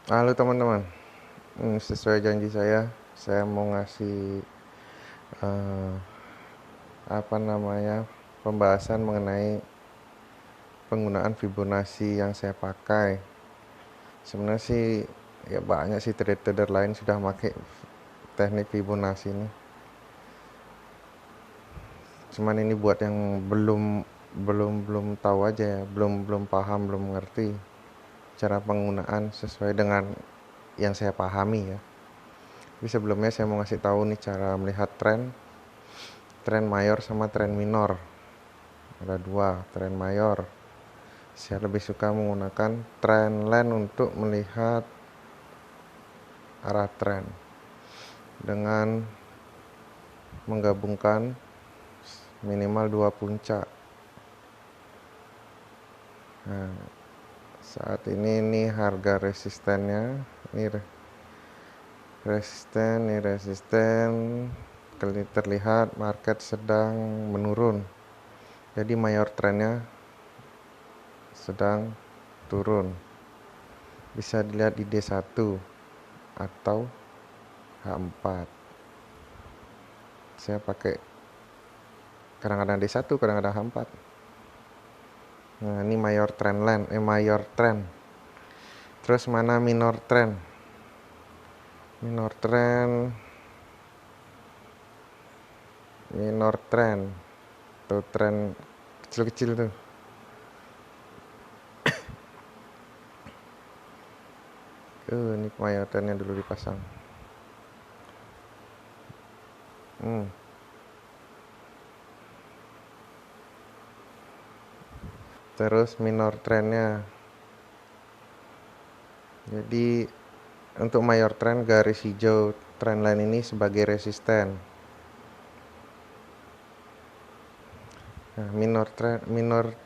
Halo teman-teman. Sesuai janji saya mau ngasih eh, apa namanya pembahasan mengenai penggunaan Fibonacci yang saya pakai. Sebenarnya sih ya banyak sih trader-trader lain sudah pakai teknik Fibonacci ini. Cuman ini buat yang belum belum belum tahu aja ya, belum belum paham, belum mengerti cara penggunaan sesuai dengan yang saya pahami ya. Tapi sebelumnya saya mau ngasih tahu nih cara melihat tren mayor sama tren minor. Ada dua tren mayor. Saya lebih suka menggunakan trend line untuk melihat arah tren dengan menggabungkan minimal dua puncak. Nah, saat ini harga resistennya, ini resisten, terlihat market sedang menurun. Jadi mayor trennya sedang turun. Bisa dilihat di D1 atau H4. Saya pakai kadang-kadang D1, kadang-kadang H4. Nah, ini mayor trend line, mayor trend. Terus mana minor trend? Minor trend, minor trend. Tuh trend kecil-kecil tuh. Ini mayor trendnya dulu dipasang. Hmm. Terus minor trendnya. Jadi untuk mayor trend garis hijau trend line ini sebagai resisten. Nah, minor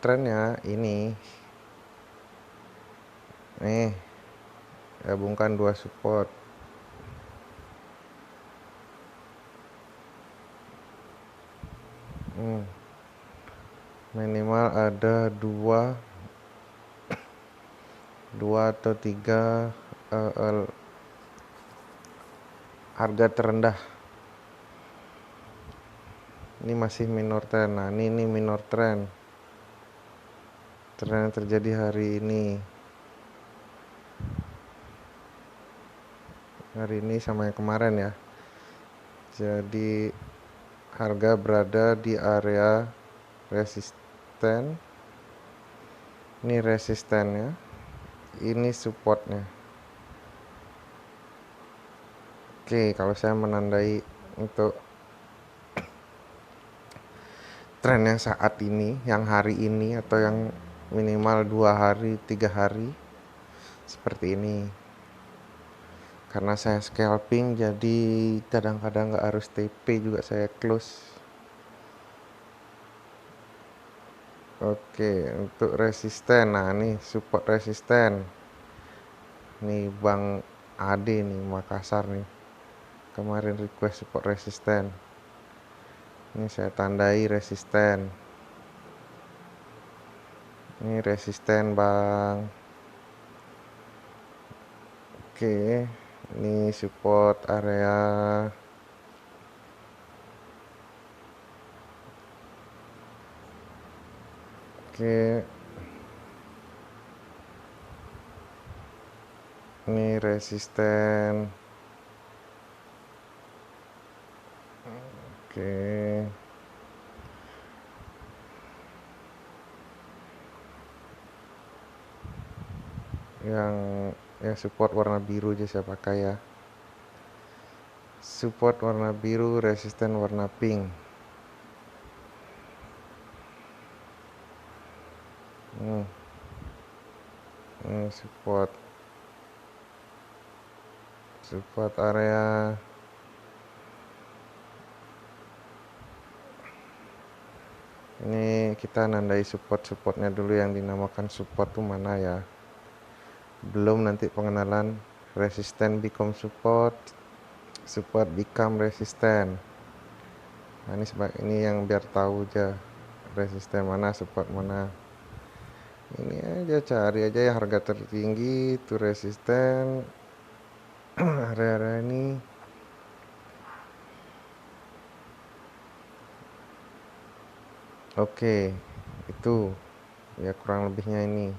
trendnya ini nih gabungkan dua support. Minimal ada dua atau tiga harga terendah. Ini masih minor trend. Nah, ini minor trend. Tren yang terjadi hari ini. Hari ini sama yang kemarin ya. Jadi harga berada di area resisten. Ini resistennya. Ini supportnya. Oke, kalau saya menandai untuk tren yang saat ini, yang hari ini atau yang minimal 2 hari, 3 hari seperti ini. Karena saya scalping jadi kadang-kadang nggak harus TP juga saya close. Oke, untuk resisten, nah ini support resisten. Nih Bang Ade nih Makassar nih. Kemarin request support resisten. Ini saya tandai resisten. Ini resisten Bang. Oke, ini support area. Oke, ini resisten. Oke. Yang support warna biru aja saya pakai ya. Support warna biru, resisten warna pink. Support area. Ini kita nandai supportnya dulu, yang dinamakan support tuh mana ya. Belum nanti pengenalan resisten become support become resisten. Nah, ini yang biar tahu aja resisten mana, support mana. Ini aja, cari aja ya harga tertinggi itu resisten area-area ini. Oke, itu ya kurang lebihnya ini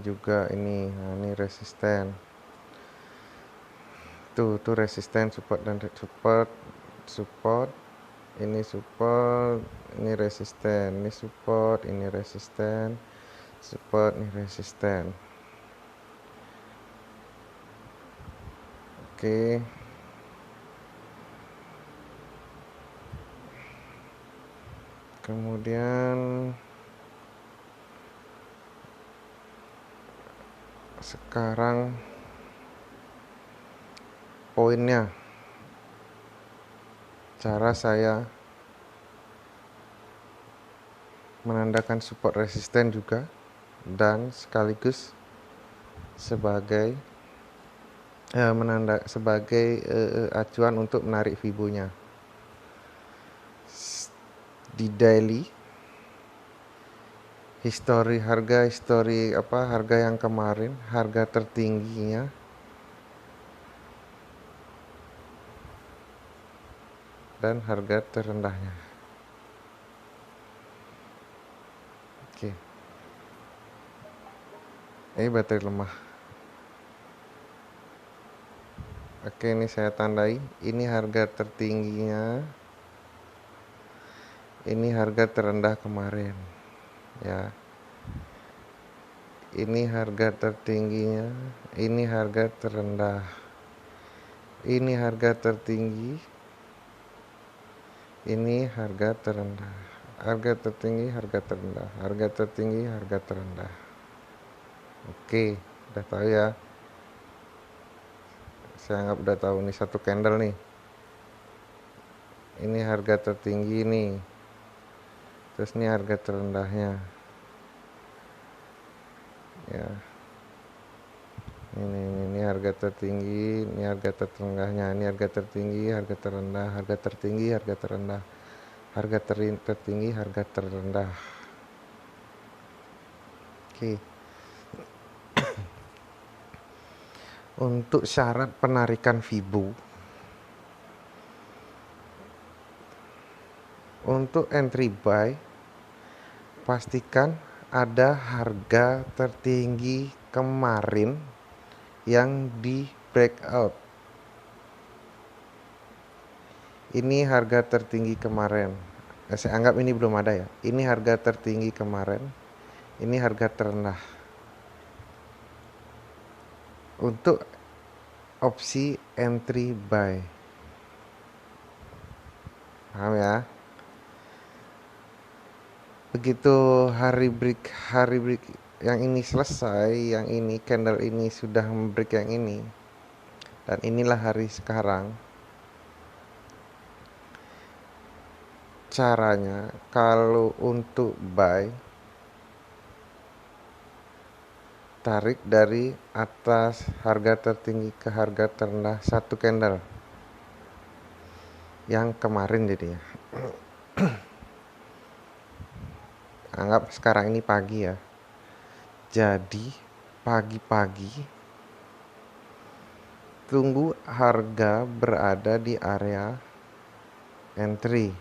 juga ini. Nah, ini resisten tuh resisten, support dan support, ini support, ini resisten, ini support, ini resisten, support, ini resisten. Oke, kemudian sekarang poinnya, cara saya menandakan support resisten juga dan sekaligus sebagai acuan untuk menarik Fibo-nya. Di daily harga yang kemarin, harga tertingginya dan harga terendahnya. Oke. Ini baterai lemah. Oke, ini saya tandai. Ini harga tertingginya. Ini harga terendah kemarin. Ya. Ini harga tertingginya. Ini harga terendah. Ini harga tertinggi. Ini harga terendah. Harga tertinggi, harga terendah. Harga tertinggi, harga terendah. Oke, udah tahu ya. Saya anggap udah tahu nih satu candle nih. Ini harga tertinggi nih. Terus ini harga terendahnya. Ya. Ini harga tertinggi, ini harga terendahnya. Ini harga tertinggi, harga terendah, harga tertinggi, harga terendah. Harga tertinggi, harga terendah. Oke. Untuk syarat penarikan Fibo, untuk entry buy, pastikan ada harga tertinggi kemarin yang di breakout. Ini harga tertinggi kemarin. Saya anggap ini belum ada ya. Ini harga tertinggi kemarin. Ini harga terendah. Untuk opsi entry buy. Paham ya? Begitu hari break yang ini selesai, yang ini candle ini sudah break yang ini, dan inilah hari sekarang. Caranya kalau untuk buy, tarik dari atas harga tertinggi ke harga terendah satu candle yang kemarin jadinya. Anggap sekarang ini pagi ya. Jadi pagi-pagi tunggu harga berada di area entry.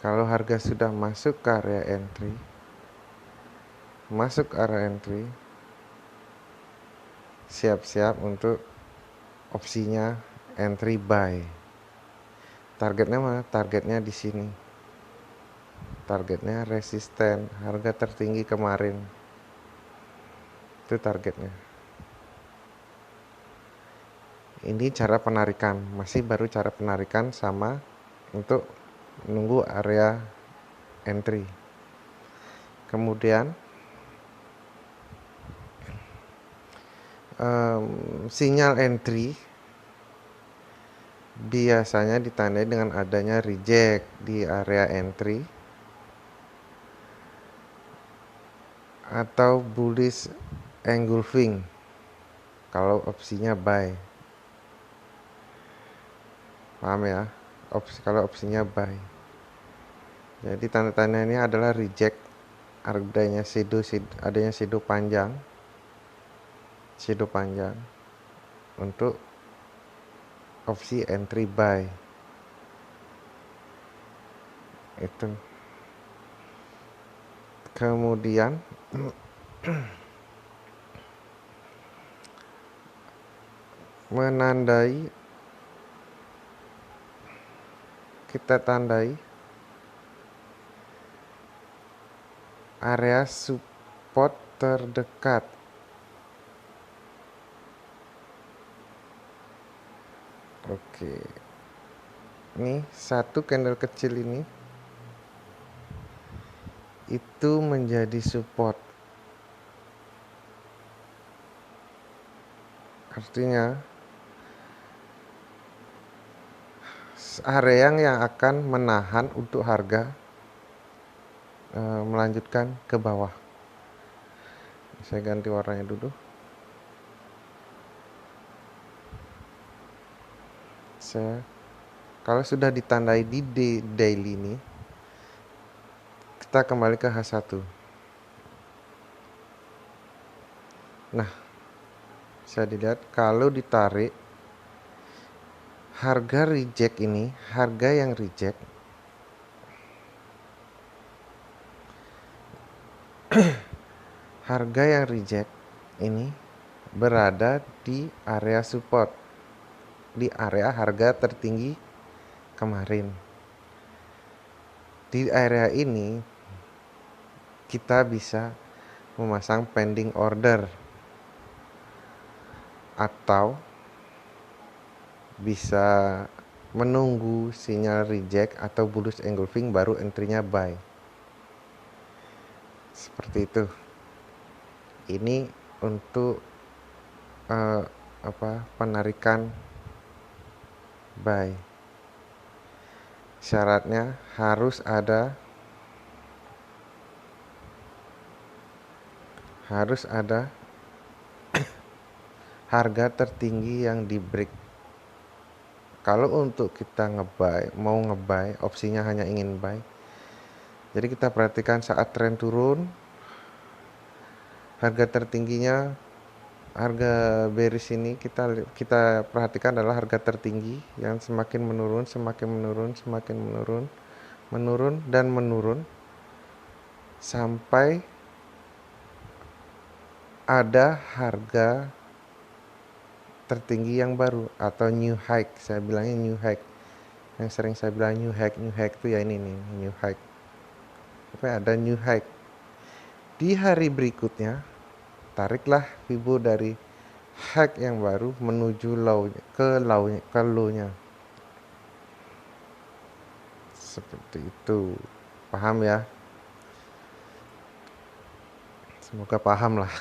Kalau harga sudah masuk ke area entry, siap-siap untuk opsinya entry buy. Targetnya mana? Targetnya di sini. Targetnya resisten harga tertinggi kemarin. Itu targetnya. Ini cara penarikan, masih baru cara penarikan sama untuk menunggu area entry. Kemudian sinyal entry biasanya ditandai dengan adanya reject di area entry atau bullish engulfing kalau opsinya buy. Paham ya? Kalau opsinya buy. Jadi tanda-tanda ini adalah reject, adanya shadow panjang untuk opsi entry buy. Itu. Kemudian kita tandai area support terdekat. Oke. Ini satu candle kecil ini itu menjadi support. Artinya area yang akan menahan untuk harga melanjutkan ke bawah. Saya ganti warnanya dulu. Kalau sudah ditandai di daily ini, kita kembali ke H1. Nah, bisa dilihat kalau ditarik harga yang reject harga yang reject ini berada di area support, di area harga tertinggi kemarin. Di area ini kita bisa memasang pending order atau bisa menunggu sinyal reject atau bullish engulfing baru entry-nya buy. Seperti itu. Ini untuk penarikan buy. Syaratnya harus ada harga tertinggi yang di break. Kalau untuk kita mau ngebuy, opsinya hanya ingin buy. Jadi kita perhatikan saat tren turun, harga tertingginya, harga bearish ini kita perhatikan adalah harga tertinggi yang semakin menurun dan menurun sampai ada harga tertinggi yang baru atau new high. Saya bilangnya new high. Yang sering saya bilang new high itu ya ini nih, new high. Sampai ada new high. Di hari berikutnya tariklah Fibo dari high yang baru menuju ke low-nya. Seperti itu. Paham ya? Semoga paham lah.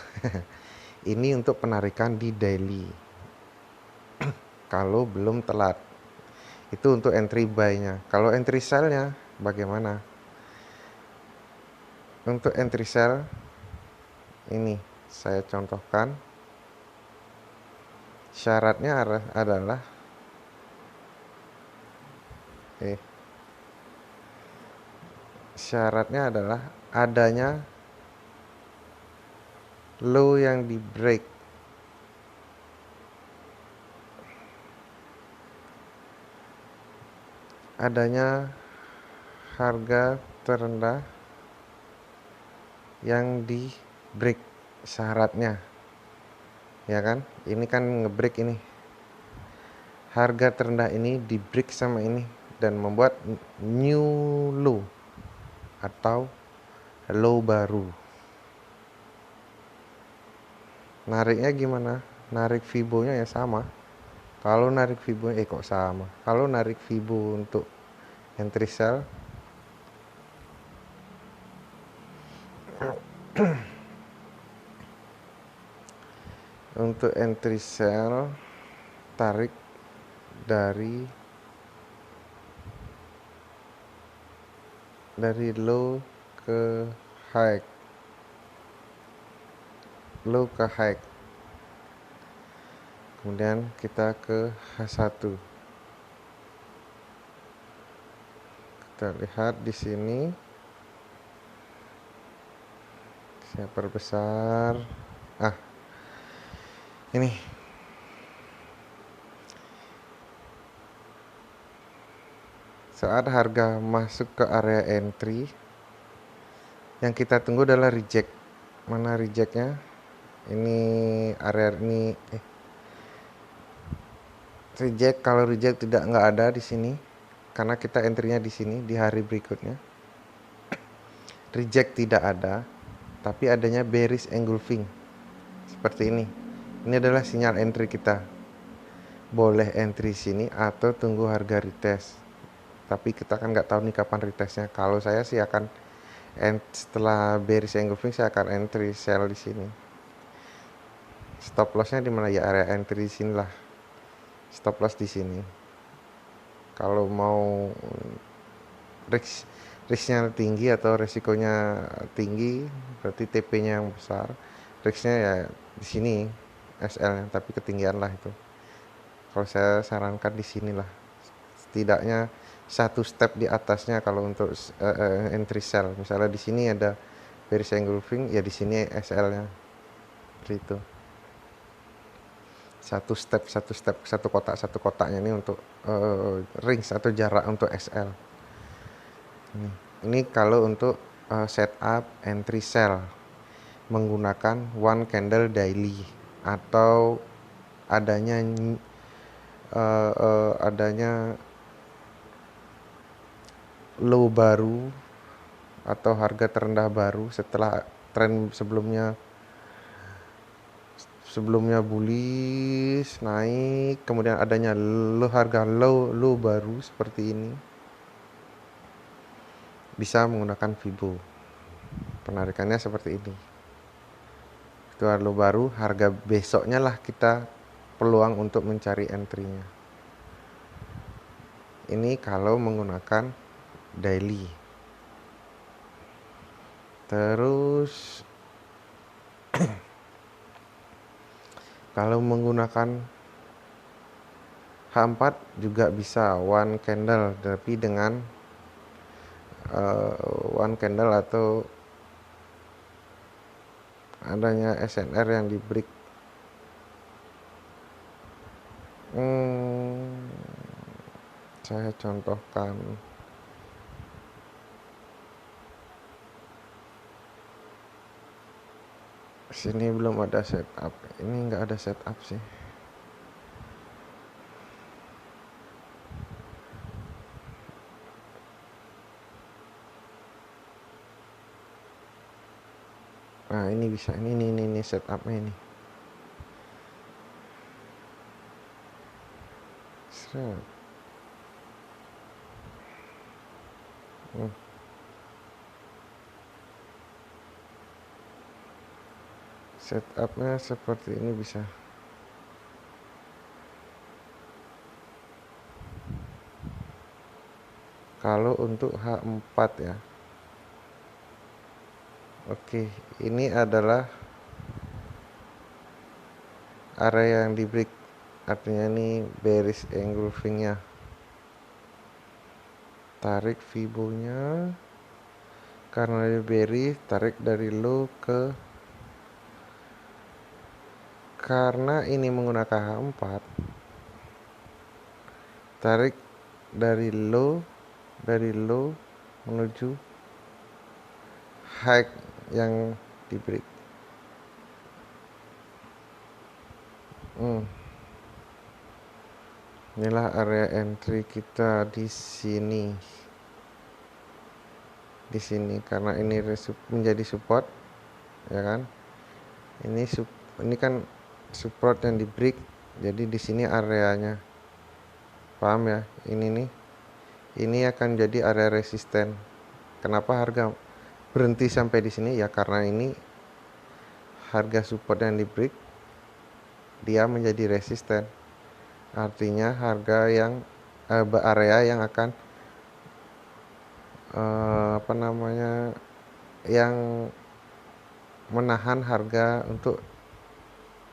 Ini untuk penarikan di daily. Kalau belum telat. Itu untuk entry buy-nya. Kalau entry sell-nya bagaimana? Untuk entry sell ini saya contohkan. Syaratnya adalah adanya low yang di break. Adanya harga terendah yang di break syaratnya. Ya kan? Ini kan ngebreak ini. Harga terendah ini di break sama ini dan membuat new low atau low baru. Nariknya gimana? Narik Fibo-nya ya sama. Kalau narik Fibo Kalau narik Fibo untuk entry sell untuk entry sell tarik dari low ke high. Kemudian kita ke H1. Kita lihat di sini, saya perbesar. Ini saat harga masuk ke area entry, yang kita tunggu adalah reject. Mana rejectnya? Ini area ini reject. Kalau reject nggak ada di sini, karena kita entry-nya di sini di hari berikutnya. Reject tidak ada, tapi adanya bearish engulfing seperti ini. Ini adalah sinyal entry kita. Boleh entry sini atau tunggu harga retest. Tapi kita kan nggak tahu nih kapan retestnya. Kalau saya sih akan setelah bearish engulfing saya akan entry sell di sini. Stop lossnya di mana ya? Area entry di sini lah. Stop loss di sini. Kalau mau risknya tinggi atau resikonya tinggi, berarti TP-nya yang besar. Risknya ya di sini SL-nya, tapi ketinggian lah itu. Kalau saya sarankan di sini lah. Setidaknya satu step di atasnya kalau untuk entry sell. Misalnya di sini ada bearish engulfing, ya di sini SL-nya. Seperti itu. Satu step, satu kotaknya ini untuk range atau jarak untuk SL. Ini kalau untuk setup entry sell menggunakan one candle daily atau adanya low baru atau harga terendah baru setelah tren sebelumnya bullish naik, kemudian adanya harga low baru seperti ini, bisa menggunakan Fibo. Penarikannya seperti ini. Itu low baru, harga besoknya lah kita peluang untuk mencari entry-nya. Ini kalau menggunakan daily. Terus kalau menggunakan H4 juga bisa one candle, tapi dengan one candle atau adanya SNR yang di break. Saya contohkan sini belum ada setup, ini nggak ada setup sih. Nah ini bisa, ini setupnya ini. Setupnya seperti ini bisa. Kalau untuk H4 ya. Oke, ini adalah area yang di break, artinya ini bearish engulfing-nya. Tarik Fibo-nya, karena dia bearish, tarik dari low ke, karena ini menggunakan H4, tarik dari low menuju high yang di break. Inilah area entry kita di sini. Di sini karena ini menjadi support, ya kan? Ini kan support yang di break. Jadi di sini areanya. Paham ya? Ini nih. Ini akan jadi area resisten. Kenapa harga berhenti sampai di sini? Ya karena ini harga support yang di break, dia menjadi resisten. Artinya harga yang area yang akan yang menahan harga untuk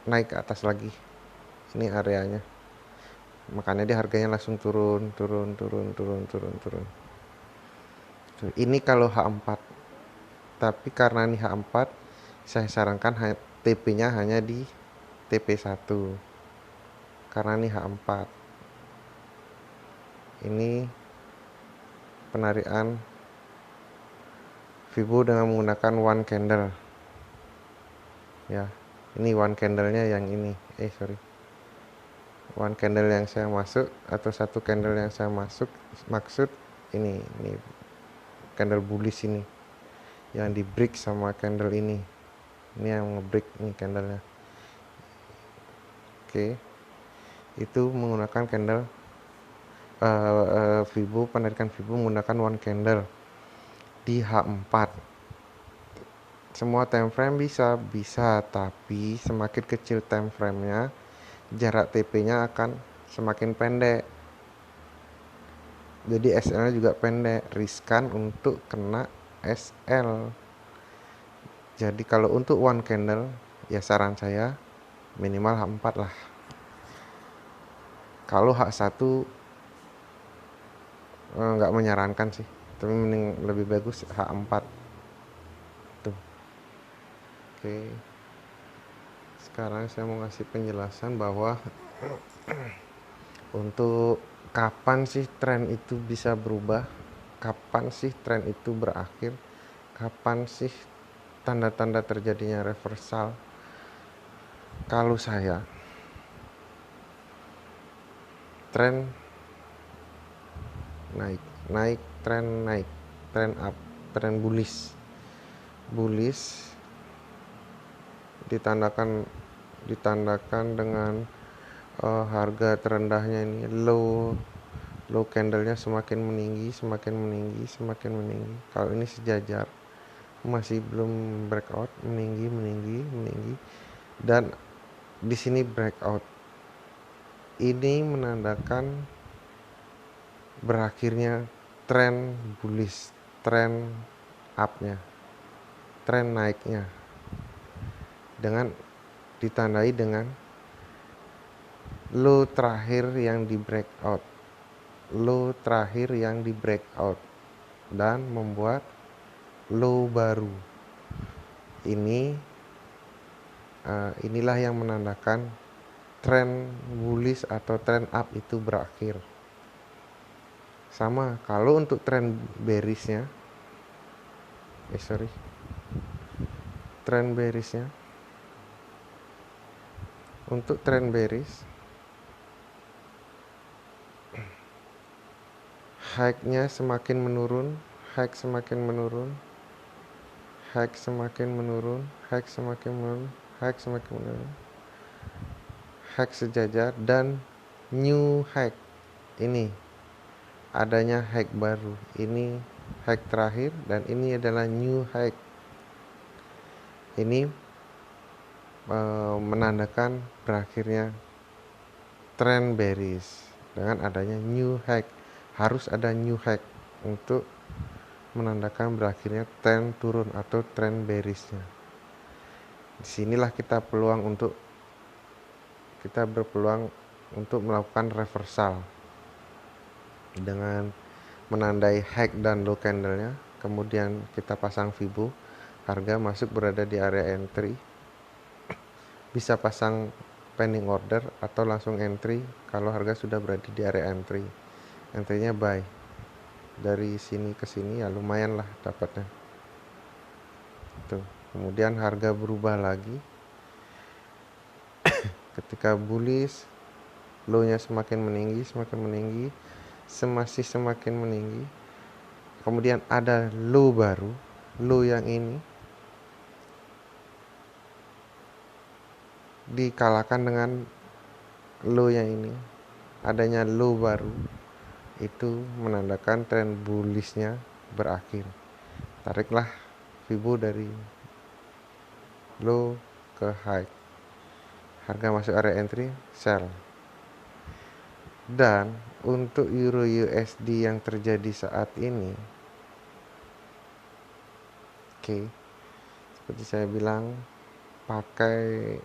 naik ke atas lagi. Ini areanya. Makanya dia harganya langsung turun. Tuh, ini kalau H4. Tapi karena ini H4, saya sarankan TP-nya hanya di TP1. Karena ini H4. Ini penarikan Vibo dengan menggunakan one candle. Ya, ini one candle-nya yang ini. One candle yang saya masuk atau satu candle yang saya maksud ini candle bullish ini yang di break sama candle ini yang nge-break nih candlenya. Oke, itu menggunakan candle penarikan Vibo menggunakan one candle di H4. Semua time frame bisa, tapi semakin kecil time frame-nya, jarak TP-nya akan semakin pendek. Jadi SL-nya juga pendek, riskan untuk kena SL. Jadi kalau untuk one candle, ya saran saya minimal H4 lah. Kalau H1 nggak menyarankan sih, tapi mending lebih bagus H4. Tuh. Oke. Sekarang saya mau kasih penjelasan bahwa untuk kapan sih tren itu bisa berubah, kapan sih tren itu berakhir, kapan sih tanda-tanda terjadinya reversal. Kalau saya, tren naik, tren up, tren bullish ditandakan dengan harga terendahnya ini low candlenya semakin meninggi. Kalau ini sejajar masih belum breakout, meninggi, dan di sini breakout. Ini menandakan berakhirnya tren bullish, tren up-nya, tren naiknya, dengan ditandai dengan low terakhir yang di breakout, dan membuat low baru. Inilah yang menandakan tren bullish atau tren up itu berakhir. Sama kalau untuk tren bearishnya, untuk tren bearish, high-nya semakin menurun, high sejajar, dan new high. Ini adanya high baru. Ini high terakhir dan ini adalah new high. Ini menandakan berakhirnya tren bearish dengan adanya new high. Harus ada new high untuk menandakan berakhirnya tren turun atau tren bearishnya. Disinilah kita berpeluang untuk melakukan reversal dengan menandai high dan low candlenya, kemudian kita pasang Vibo, harga masuk berada di area entry, bisa pasang pending order atau langsung entry kalau harga sudah berada di area entry-nya buy. Dari sini ke sini ya lumayan lah dapatnya. Tuh. Kemudian harga berubah lagi ketika bullish, low-nya semakin meninggi, semakin meninggi. Kemudian ada low baru, low yang ini dikalahkan dengan low yang ini. Adanya low baru itu menandakan tren bullish-nya berakhir. Tariklah Vibo dari low ke high. Harga masuk area entry, sell. Dan untuk Euro USD yang terjadi saat ini, seperti saya bilang, pakai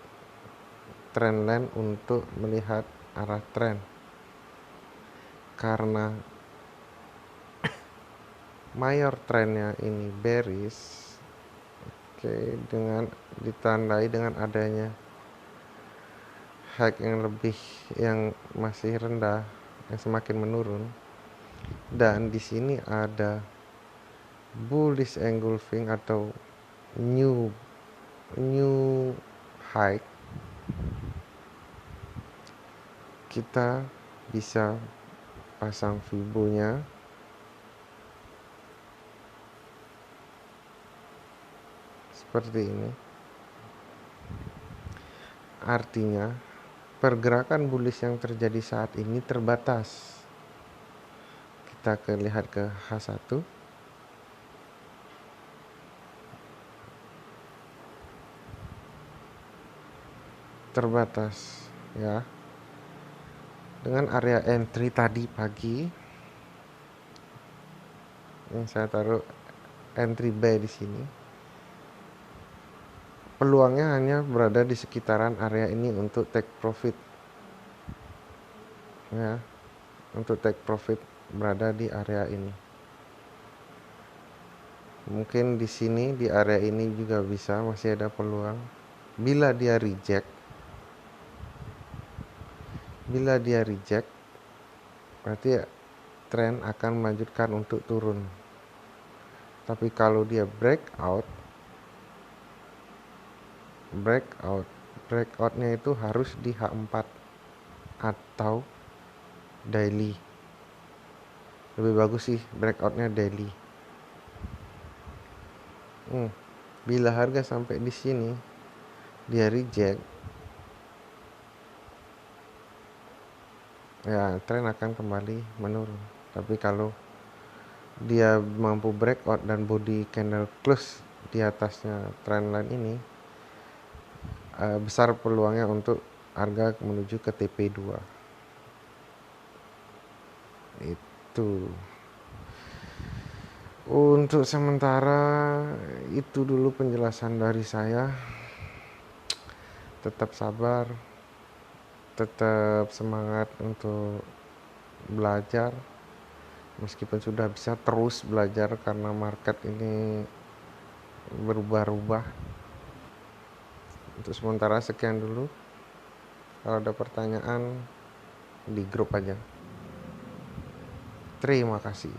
trendline untuk melihat arah tren. Karena mayor trennya ini bearish, oke, dengan ditandai dengan adanya high yang masih rendah, yang semakin menurun, dan di sini ada bullish engulfing atau new high, kita bisa pasang Fibo-nya seperti ini. Artinya pergerakan bullish yang terjadi saat ini terbatas. Kita lihat ke H1. Terbatas ya. Dengan area entry tadi pagi yang saya taruh entry buy di sini. Peluangnya hanya berada di sekitaran area ini untuk take profit. Ya, untuk take profit berada di area ini. Mungkin di sini di area ini juga bisa, masih ada peluang. Bila dia reject, berarti ya, tren akan melanjutkan untuk turun. Tapi kalau dia breakoutnya itu harus di H4 atau daily. Lebih bagus sih breakoutnya daily. Bila harga sampai di sini dia reject, ya tren akan kembali menurun. Tapi kalau dia mampu breakout dan body candle close di atasnya trendline ini, besar peluangnya untuk harga menuju ke TP2. Itu untuk sementara itu dulu penjelasan dari saya. Tetap sabar, tetap semangat untuk belajar, meskipun sudah bisa terus belajar karena market ini berubah-ubah. Untuk sementara sekian dulu. Kalau ada pertanyaan di grup aja. Terima kasih.